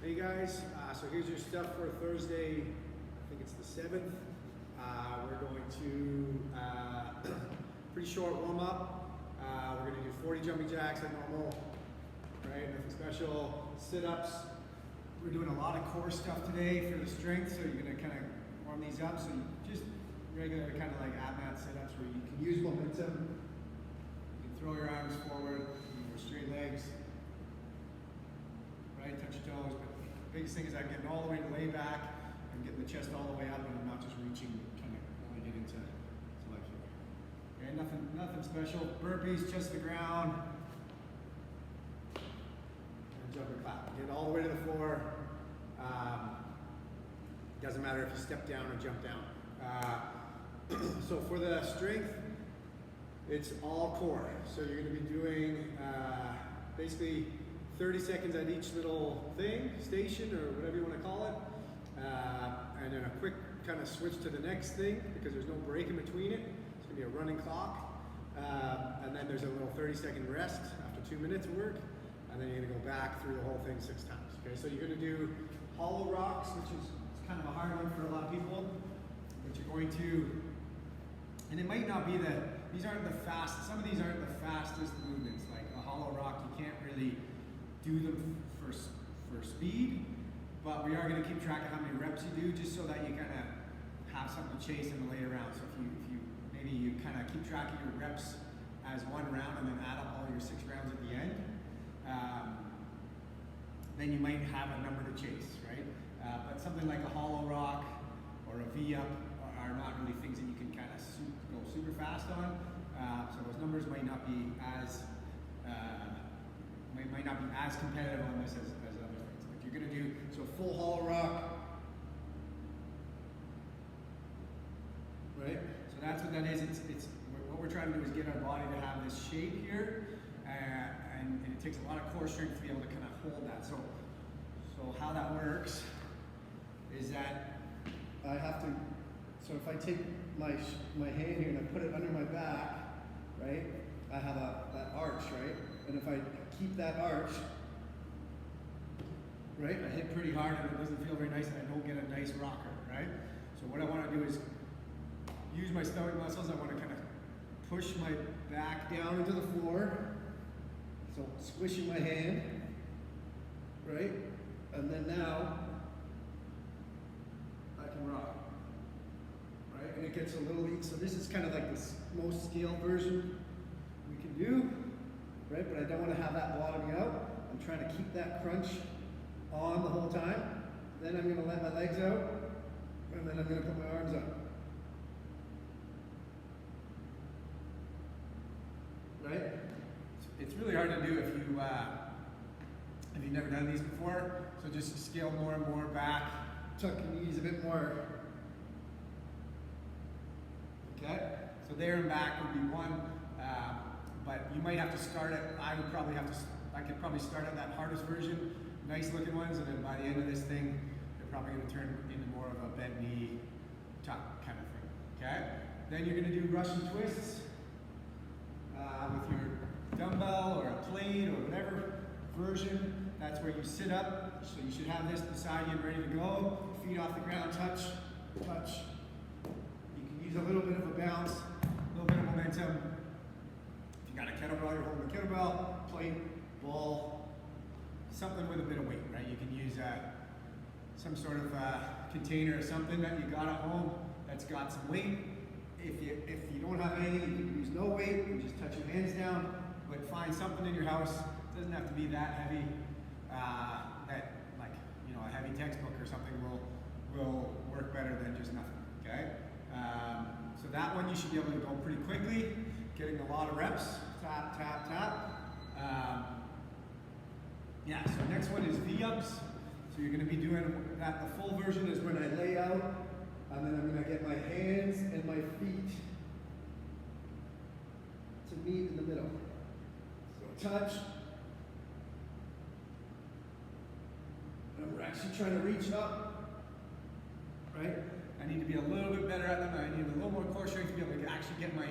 Hey guys, so here's your stuff for Thursday, I think it's the 7th. We're going to, pretty short warm up. We're going to do 40 jumping jacks like normal, right? Nothing special. Sit-ups. We're doing a lot of core stuff today for the strength, so you're going to kind of warm these up. So you just regular kind of like ab mat sit-ups where you can use momentum. You can throw your arms forward, your straight legs. Right, touch your toes, but the biggest thing is I'm getting all the way to lay back, I'm getting the chest all the way up, and I'm not just reaching, kind of only get into left here. Okay, nothing special. Burpees, chest to the ground, and jump and clap. Get all the way to the floor. Doesn't matter if you step down or jump down. So for the strength, it's all core. So you're going to be doing basically 30 seconds at each little thing, station, or whatever you want to call it. And then a quick kind of switch to the next thing because there's no break in between it. It's going to be a running clock. And then there's a little 30-second rest after 2 minutes of work. And then you're going to go back through the whole thing 6 times. Okay, so you're going to do hollow rocks, which is kind of a hard one for a lot of people. But you're going to, and it might not be that, these aren't the fastest, some of these aren't the fastest movements. Like a hollow rock, you can't really do them for speed, but we are going to keep track of how many reps you do, just so that you kind of have something to chase and lay around. So if you maybe you kind of keep track of your reps as one round and then add up all your 6 rounds at the end, then you might have a number to chase, right? But something like a hollow rock or a V-up are not really things that you can kind of go super fast on. So those numbers might not be as competitive on this as other things. But you're going to do, so full hollow rock, right? So that's what that is. It's what we're trying to do is get our body to have this shape here, and it takes a lot of core strength to be able to kind of hold that. So how that works is that I have to, so if I take my hand here and I put it under my back, right? I have that arch, right? And if I keep that arch, right, I hit pretty hard and it doesn't feel very nice and I don't get a nice rocker, right? So what I want to do is use my stomach muscles. I want to kind of push my back down into the floor. So squishing my hand, right? And then now I can rock, right? And it gets a little, so this is kind of like the most scaled version we can do, right? But I don't want to have that bottoming out. I'm trying to keep that crunch on the whole time. Then I'm going to let my legs out, and then I'm going to put my arms up. Right? It's really hard to do if you've never done these before. So just scale more and more back. Tuck your knees a bit more. Okay? So there and back would be one. But you might have to start at, I could probably start at that hardest version, nice looking ones, and then by the end of this thing, they're probably going to turn into more of a bent knee tuck kind of thing. Okay? Then you're going to do Russian twists with your dumbbell or a plate or whatever version. That's where you sit up. So you should have this beside you ready to go. Feet off the ground, touch, touch. You can use a little bit of a bounce, a little bit of momentum. If you got a kettlebell, you're holding a kettlebell, plate, ball, something with a bit of weight, right? You can use some sort of container or something that you got at home that's got some weight. If you don't have anything, you can use no weight, you just touch your hands down, but find something in your house. It doesn't have to be that heavy, that like, you know, a heavy textbook or something will work better than just nothing, okay? So that one you should be able to go pretty quickly, getting a lot of reps, tap, tap, tap. Yeah, so next one is V-ups. So you're gonna be doing that, the full version is when I lay out, and then I'm going to get my hands and my feet to meet in the middle. So touch. And I'm actually trying to reach up, right? I need to be a little bit better at them. I need a little more core strength to be able to actually get my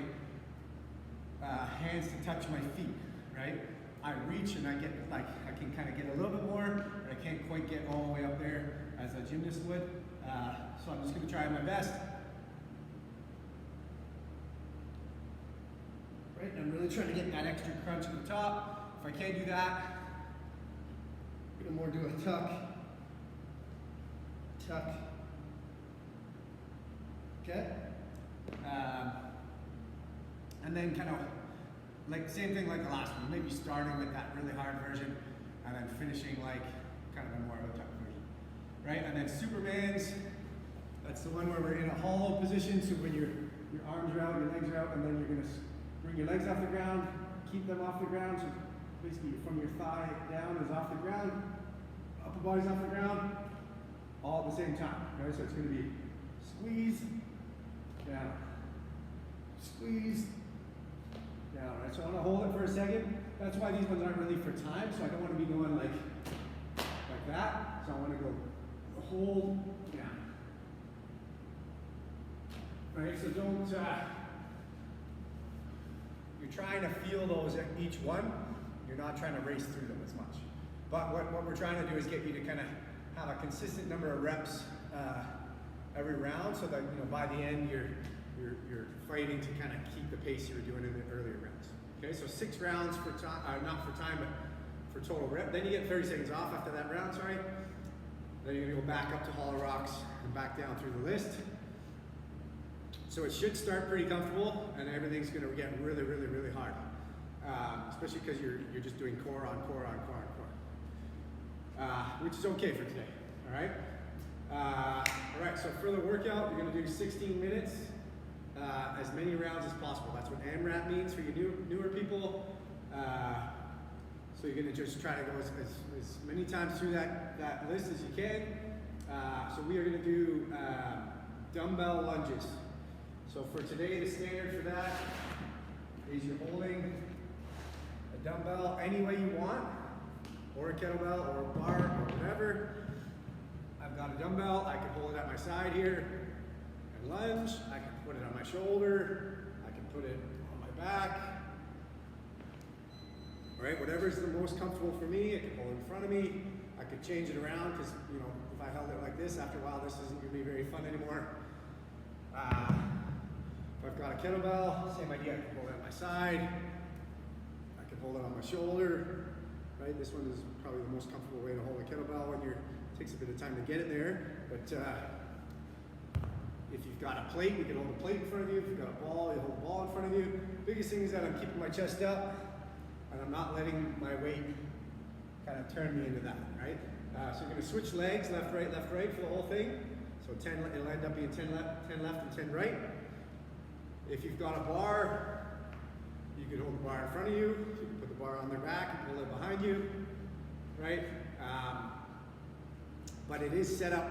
hands to touch my feet, right? I reach and I get like, I can kind of get a little bit more, but I can't quite get all the way up there as a gymnast would. So I'm just gonna try my best. Right, and I'm really trying to get that extra crunch at the top. If I can't do that, I'm gonna more do a tuck, tuck. Okay? And then kind of like same thing like the last one, maybe starting with that really hard version and then finishing like kind of a more of a tuck version. Right? And then Superman's, that's the one where we're in a hollow position, so when your arms are out, your legs are out, and then you're gonna bring your legs off the ground, keep them off the ground, so basically from your thigh down is off the ground, upper body's off the ground, all at the same time, right? So it's gonna be squeeze, down, squeeze, down, right? So I wanna hold it for a second. That's why these ones aren't really for time, so I don't wanna be going like that. So I wanna go hold, down. Right, so don't, you're trying to feel those at each one. You're not trying to race through them as much. But what we're trying to do is get you to kind of have a consistent number of reps every round, so that by the end you're fighting to kind of keep the pace you were doing in the earlier rounds. Okay, so 6 rounds for time, not for time, but for total rep. Then you get 30 seconds off after that round, sorry. Then you're gonna go back up to hollow rocks and back down through the list. So it should start pretty comfortable, and everything's gonna get really, really, really hard. Especially because you're just doing core on core on core on core. Which is okay for today, all right? All right, so for the workout, you're gonna do 16 minutes, as many rounds as possible. That's what AMRAP means for you newer people. So you're gonna just try to go as many times through that list as you can. So we are gonna do dumbbell lunges. So for today, the standard for that is you're holding a dumbbell any way you want, or a kettlebell, or a bar, or whatever. I've got a dumbbell, I can hold it at my side here and lunge. I can put it on my shoulder, I can put it on my back. Right, whatever's the most comfortable for me. I can hold it in front of me. I could change it around because, if I held it like this, after a while, this isn't going to be very fun anymore. If I've got a kettlebell, same idea. I can hold it at my side. I can hold it on my shoulder. Right, this one is probably the most comfortable way to hold a kettlebell when it takes a bit of time to get it there. But if you've got a plate, you can hold a plate in front of you. If you've got a ball, you hold a ball in front of you. Biggest thing is that I'm keeping my chest up, and I'm not letting my weight kind of turn me into that, right? So you're gonna switch legs, left, right for the whole thing. So 10, it'll end up being 10 left and 10 right. If you've got a bar, you can hold the bar in front of you. So you can put the bar on their back and hold it behind you, right? But it is set up,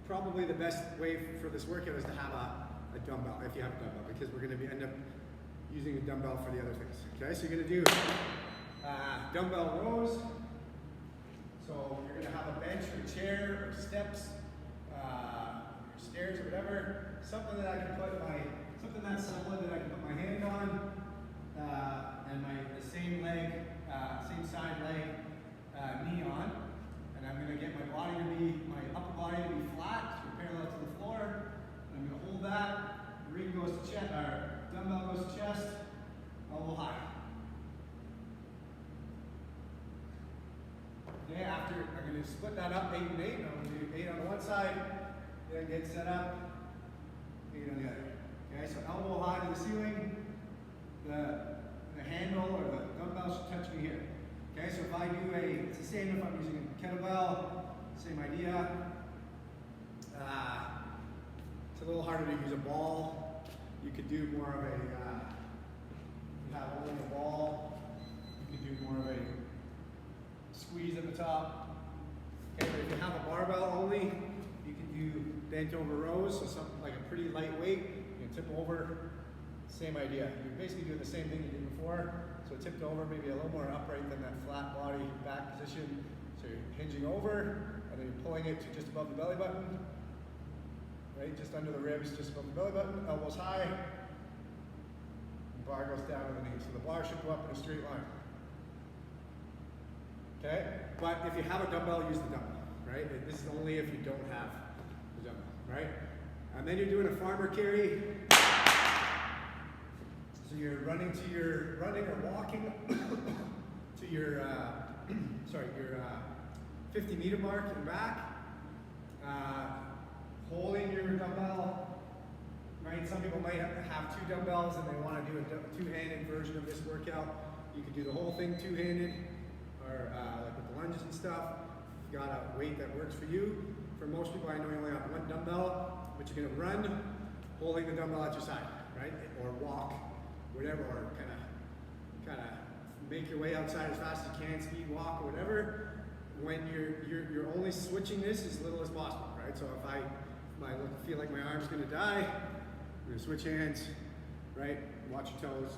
probably the best way for this workout is to have a dumbbell, if you have a dumbbell, because we're gonna end up using a dumbbell for the other things. Okay, so you're gonna do dumbbell rows. So you're gonna have a bench or a chair or steps, or stairs or whatever, something that I can put something that's solid that I can put my hand on, and the same leg, same side leg, knee on, and I'm gonna get my upper body to be flat, so parallel to the floor, and I'm gonna hold that. Ring goes to chest, or dumbbell goes to chest, elbow high. Okay, after I'm going to split that up 8 and 8. I'm going to do 8 on the one side, then get set up, 8 on the other. Okay, so elbow high to the ceiling. The handle or the dumbbell should touch me here. Okay, so if I do it's the same if I'm using a kettlebell, same idea. It's a little harder to use a ball. You could do more of if you have only a ball, you could do more of a squeeze at the top. Okay, but if you have a barbell only, you can do bent over rows, so something like a pretty lightweight. You can tip over, same idea. You're basically doing the same thing you did before. So tipped over, maybe a little more upright than that flat body back position. So you're hinging over, and then you're pulling it to just above the belly button. Right, just under the ribs, just above the belly button, elbows high. The bar goes down underneath, so the bar should go up in a straight line. Okay? But if you have a dumbbell, use the dumbbell, right? This is only if you don't have the dumbbell, right? And then you're doing a farmer carry. So you're running or walking to your, your 50 meter mark and back, holding your dumbbell, right? Some people might have two dumbbells and they want to do a two-handed version of this workout. You can do the whole thing two-handed, or like with the lunges and stuff. If you've got a weight that works for you. For most people, I know you only have one dumbbell, but you're gonna run, holding the dumbbell at your side, right? Or walk, whatever, or kind of make your way outside as fast as you can, speed walk or whatever. When you're only switching this as little as possible, right? So if I feel like my arm's gonna die, I'm gonna switch hands, right? Watch your toes.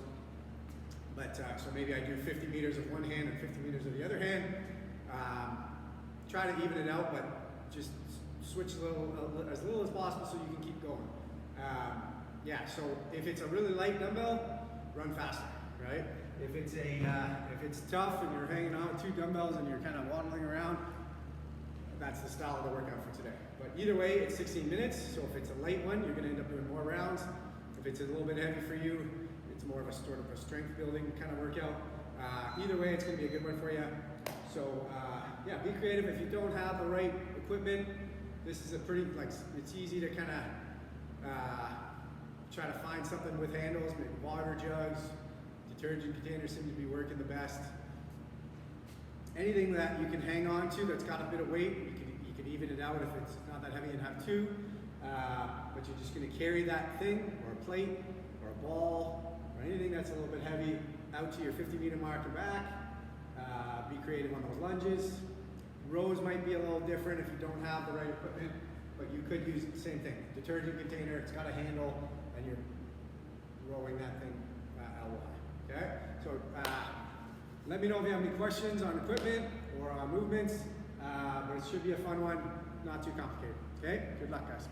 But so maybe I do 50 meters of one hand and 50 meters of the other hand. Try to even it out, but just switch as little as possible so you can keep going. Yeah, so if it's a really light dumbbell, run faster, right? If it's tough and you're hanging on with two dumbbells and you're kind of waddling around, that's the style of the workout for today. But either way, it's 16 minutes, so if it's a light one, you're gonna end up doing more rounds. If it's a little bit heavy for you, it's more of a sort of a strength building kind of workout. Either way, it's gonna be a good one for you. So yeah, be creative. If you don't have the right equipment, this is a pretty, it's easy to kind of try to find something with handles, maybe water jugs, detergent containers seem to be working the best. Anything that you can hang on to that's got a bit of weight, you can even it out if it's not that heavy and have two, but you're just gonna carry that thing, or a plate, or a ball, or anything that's a little bit heavy out to your 50 meter mark and back. Be creative on those lunges. Rows might be a little different if you don't have the right equipment, but you could use the same thing. Detergent container, it's got a handle, and you're rowing that thing out wide. Okay? So let me know if you have any questions on equipment or on movements, but it should be a fun one, not too complicated. Okay? Good luck, guys.